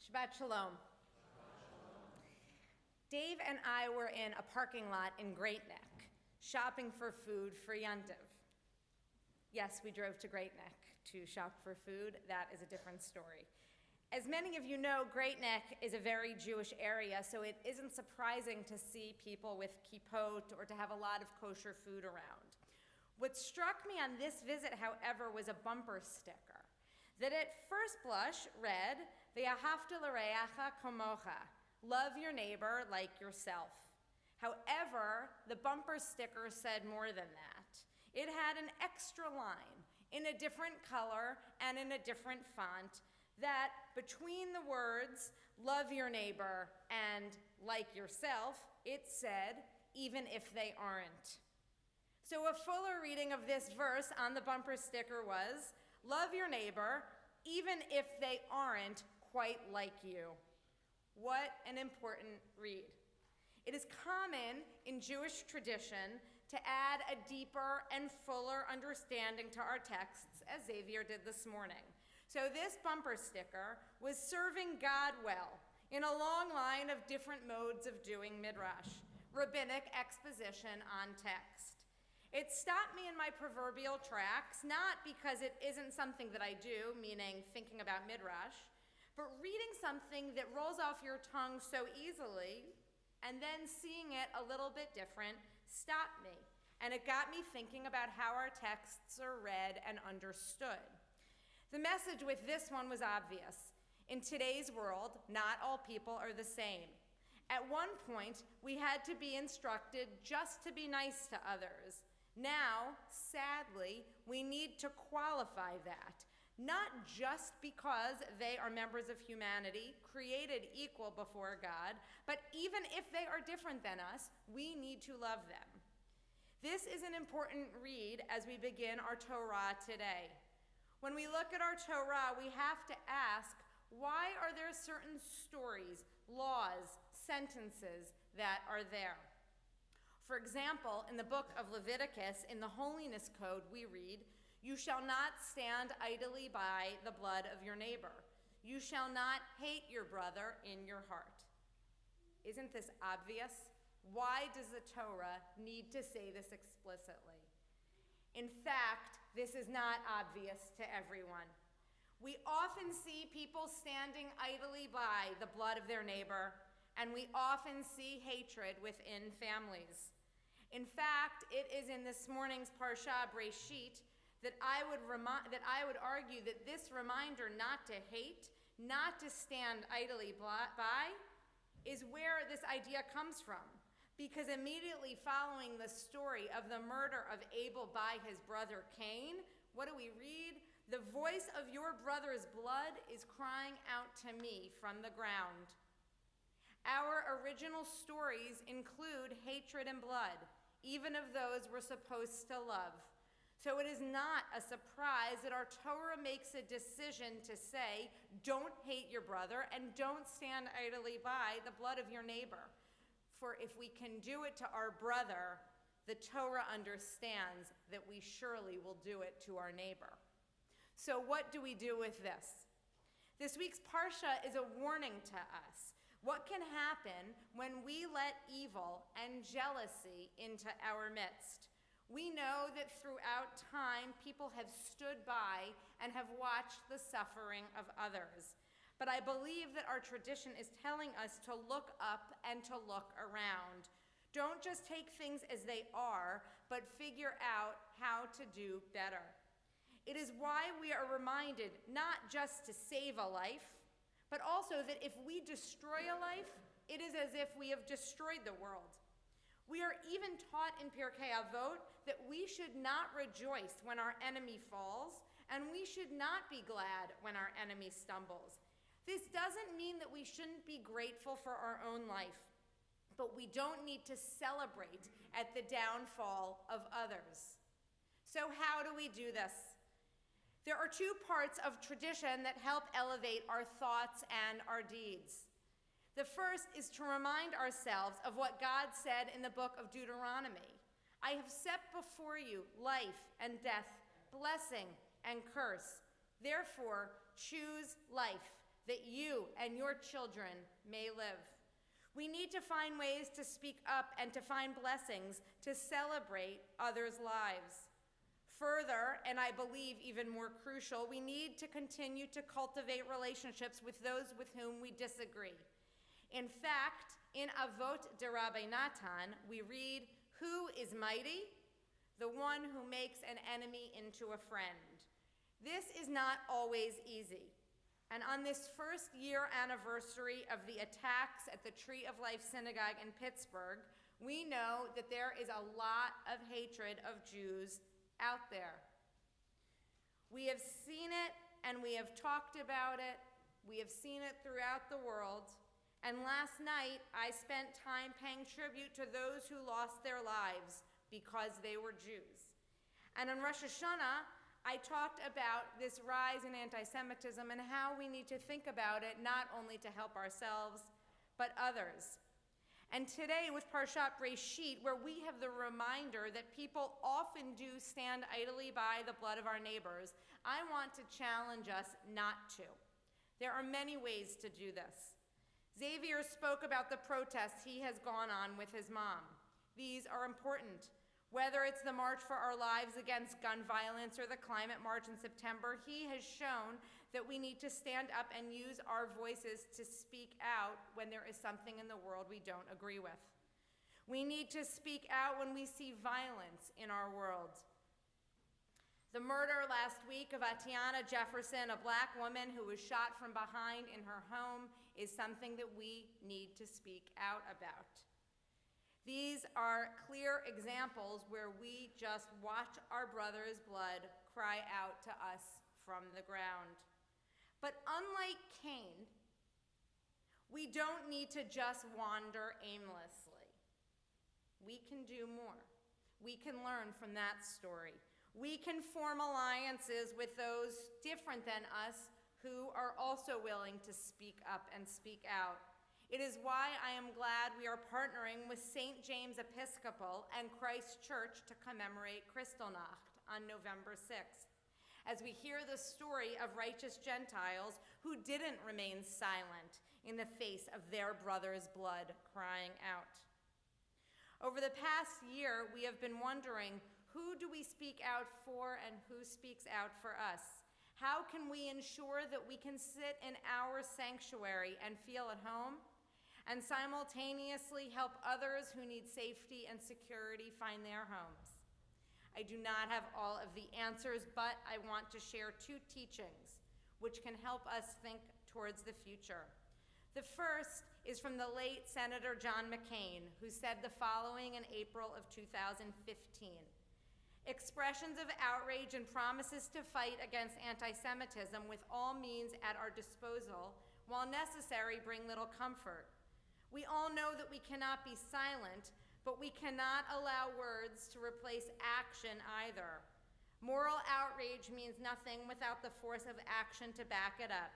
Shabbat Shalom. Dave and I were in a parking lot in Great Neck, shopping for food for Yontiv. Yes, we drove to Great Neck to shop for food. That is a different story. As many of you know, Great Neck is a very Jewish area, so it isn't surprising to see people with kippot or to have a lot of kosher food around. What struck me on this visit, however, was a bumper sticker that at first blush read, "V'ahavta l'reacha kamocha," love your neighbor like yourself. However, the bumper sticker said more than that. It had an extra line in a different color and in a different font that between the words, love your neighbor and like yourself, it said, even if they aren't. So a fuller reading of this verse on the bumper sticker was, love your neighbor, even if they aren't quite like you. What an important read. It is common in Jewish tradition to add a deeper and fuller understanding to our texts, as Xavier did this morning. So this bumper sticker was serving God well in a long line of different modes of doing midrash, rabbinic exposition on text. It stopped me in my proverbial tracks, not because it isn't something that I do, meaning thinking about midrash, but reading something that rolls off your tongue so easily and then seeing it a little bit different stopped me. And it got me thinking about how our texts are read and understood. The message with this one was obvious. In today's world, not all people are the same. At one point, we had to be instructed just to be nice to others. Now, sadly, we need to qualify that, not just because they are members of humanity, created equal before God, but even if they are different than us, we need to love them. This is an important read as we begin our Torah today. When we look at our Torah, we have to ask, why are there certain stories, laws, sentences that are there? For example, in the book of Leviticus, in the Holiness Code, we read, you shall not stand idly by the blood of your neighbor. You shall not hate your brother in your heart. Isn't this obvious? Why does the Torah need to say this explicitly? In fact, this is not obvious to everyone. We often see people standing idly by the blood of their neighbor, and we often see hatred within families. In fact, it is in this morning's Parsha Bereshit that I would argue that this reminder not to hate, not to stand idly by, is where this idea comes from. Because immediately following the story of the murder of Abel by his brother Cain, what do we read? The voice of your brother's blood is crying out to me from the ground. Our original stories include hatred and blood, even of those we're supposed to love. So it is not a surprise that our Torah makes a decision to say, don't hate your brother and don't stand idly by the blood of your neighbor. For if we can do it to our brother, the Torah understands that we surely will do it to our neighbor. So what do we do with this? This week's Parsha is a warning to us. What can happen when we let evil and jealousy into our midst? We know that throughout time, people have stood by and have watched the suffering of others. But I believe that our tradition is telling us to look up and to look around. Don't just take things as they are, but figure out how to do better. It is why we are reminded not just to save a life, but also that if we destroy a life, it is as if we have destroyed the world. We are even taught in Pirkei Avot that we should not rejoice when our enemy falls, and we should not be glad when our enemy stumbles. This doesn't mean that we shouldn't be grateful for our own life, but we don't need to celebrate at the downfall of others. So how do we do this? There are two parts of tradition that help elevate our thoughts and our deeds. The first is to remind ourselves of what God said in the book of Deuteronomy. I have set before you life and death, blessing and curse. Therefore, choose life, that you and your children may live. We need to find ways to speak up and to find blessings to celebrate others' lives. Further, and I believe even more crucial, we need to continue to cultivate relationships with those with whom we disagree. In fact, in Avot de Rabbi Natan, we read, "Who is mighty? The one who makes an enemy into a friend." This is not always easy. And on this first year anniversary of the attacks at the Tree of Life Synagogue in Pittsburgh, we know that there is a lot of hatred of Jews out there. We have seen it and we have talked about it. We have seen it throughout the world. And last night, I spent time paying tribute to those who lost their lives because they were Jews. And on Rosh Hashanah, I talked about this rise in anti-Semitism and how we need to think about it not only to help ourselves, but others. And today with Parshat Bereshit, where we have the reminder that people often do stand idly by the blood of our neighbors, I want to challenge us not to. There are many ways to do this. Xavier spoke about the protests he has gone on with his mom. These are important. Whether it's the March for Our Lives against gun violence or the climate march in September, he has shown that we need to stand up and use our voices to speak out when there is something in the world we don't agree with. We need to speak out when we see violence in our world. The murder last week of Atiana Jefferson, a Black woman who was shot from behind in her home, is something that we need to speak out about. These are clear examples where we just watch our brother's blood cry out to us from the ground. But unlike Cain, we don't need to just wander aimlessly. We can do more. We can learn from that story. We can form alliances with those different than us who are also willing to speak up and speak out. It is why I am glad we are partnering with St. James Episcopal and Christ Church to commemorate Kristallnacht on November 6th, as we hear the story of righteous Gentiles who didn't remain silent in the face of their brother's blood crying out. Over the past year, we have been wondering, who do we speak out for and who speaks out for us? How can we ensure that we can sit in our sanctuary and feel at home, and simultaneously help others who need safety and security find their homes? I do not have all of the answers, but I want to share two teachings which can help us think towards the future. The first is from the late Senator John McCain, who said the following in April of 2015. Expressions of outrage and promises to fight against anti-Semitism with all means at our disposal, while necessary, bring little comfort. We all know that we cannot be silent, but we cannot allow words to replace action either. Moral outrage means nothing without the force of action to back it up.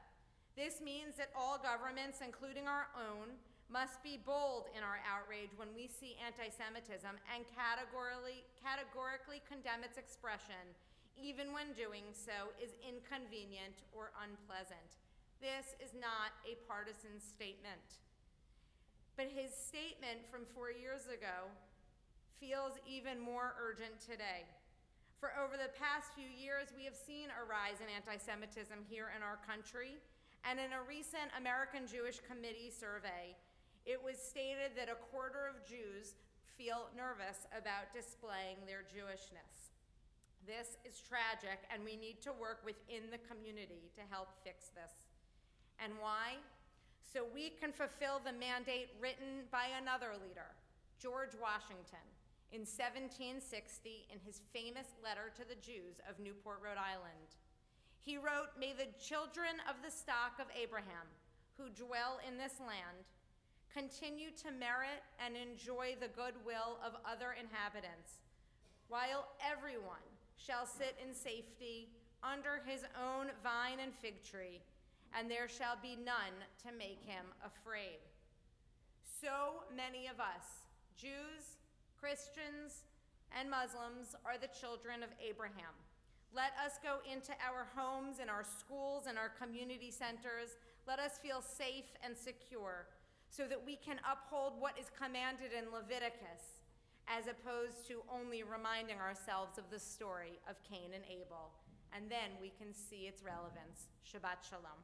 This means that all governments, including our own, must be bold in our outrage when we see anti-Semitism and categorically condemn its expression, even when doing so is inconvenient or unpleasant. This is not a partisan statement. But his statement from 4 years ago feels even more urgent today. For over the past few years, we have seen a rise in anti-Semitism here in our country, and in a recent American Jewish Committee survey, it was stated that 1/4 of Jews feel nervous about displaying their Jewishness. This is tragic, and we need to work within the community to help fix this. And why? So we can fulfill the mandate written by another leader, George Washington, in 1760 in his famous letter to the Jews of Newport, Rhode Island. He wrote, "May the children of the stock of Abraham, who dwell in this land, continue to merit and enjoy the goodwill of other inhabitants, while everyone shall sit in safety under his own vine and fig tree, and there shall be none to make him afraid." So many of us, Jews, Christians, and Muslims, are the children of Abraham. Let us go into our homes and our schools and our community centers. Let us feel safe and secure so that we can uphold what is commanded in Leviticus, as opposed to only reminding ourselves of the story of Cain and Abel. And then we can see its relevance. Shabbat Shalom.